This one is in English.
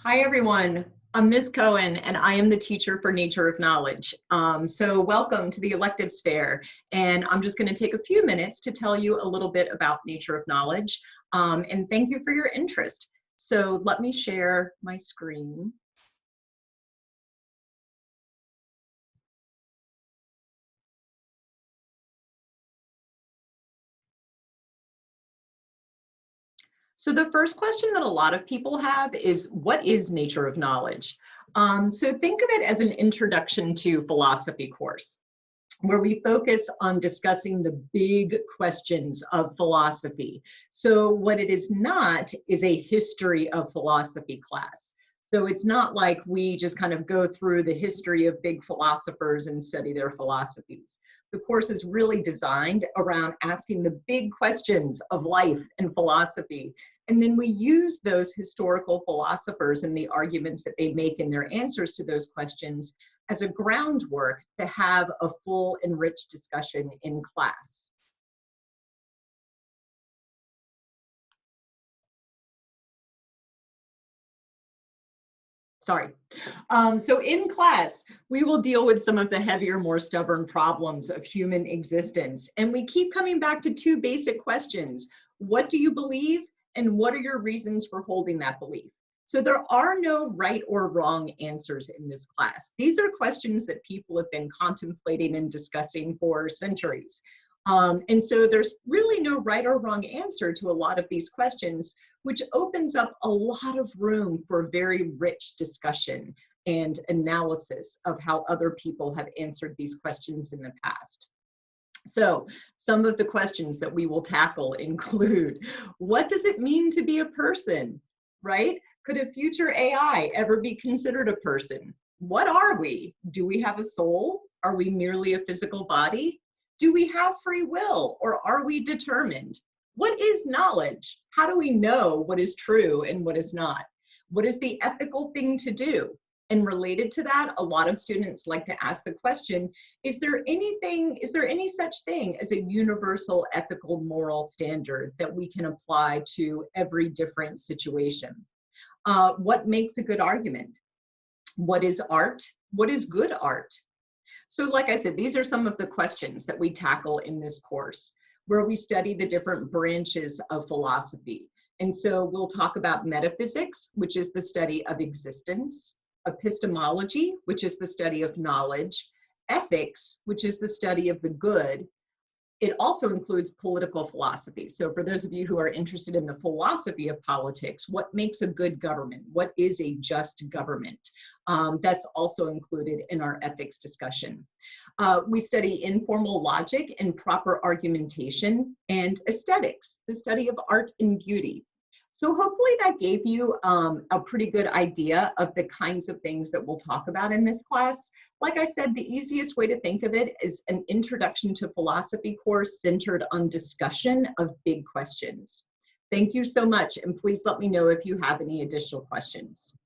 Hi, everyone. I'm Ms. Cohen, and I am the teacher for Nature of Knowledge. So welcome to the Electives Fair. And I'm just going to take a few minutes to tell you a little bit about Nature of Knowledge. And thank you for your interest. So let me share my screen. So the first question that a lot of people have is, what is Nature of Knowledge? So think of it as an introduction to philosophy course, where we focus on discussing the big questions of philosophy. So what it is not is a history of philosophy class. So it's not like we just kind of go through the history of big philosophers and study their philosophies. The course is really designed around asking the big questions of life and philosophy. And then we use those historical philosophers and the arguments that they make in their answers to those questions as a groundwork to have a full and rich discussion in class. Sorry. So in class, we will deal with some of the heavier, more stubborn problems of human existence. And we keep coming back to two basic questions. What do you believe? And what are your reasons for holding that belief? So there are no right or wrong answers in this class. These are questions that people have been contemplating and discussing for centuries. And so there's really no right or wrong answer to a lot of these questions, which opens up a lot of room for very rich discussion and analysis of how other people have answered these questions in the past. So some of the questions that we will tackle include, what does it mean to be a person, right? Could a future AI ever be considered a person? What are we? Do we have a soul? Are we merely a physical body? Do we have free will, or are we determined? What is knowledge? How do we know what is true and what is not? What is the ethical thing to do? And related to that, a lot of students like to ask the question, is there any such thing as a universal ethical moral standard that we can apply to every different situation? What makes a good argument? What is art? What is good art? So like I said, these are some of the questions that we tackle in this course, where we study the different branches of philosophy. And so we'll talk about metaphysics, which is the study of existence, epistemology, which is the study of knowledge, ethics, which is the study of the good. It also includes political philosophy. So for those of you who are interested in the philosophy of politics, what makes a good government? What is a just government? That's also included in our ethics discussion. We study informal logic and proper argumentation, and aesthetics, the study of art and beauty. So hopefully that gave you a pretty good idea of the kinds of things that we'll talk about in this class. Like I said, the easiest way to think of it is an introduction to philosophy course centered on discussion of big questions. Thank you so much, and please let me know if you have any additional questions.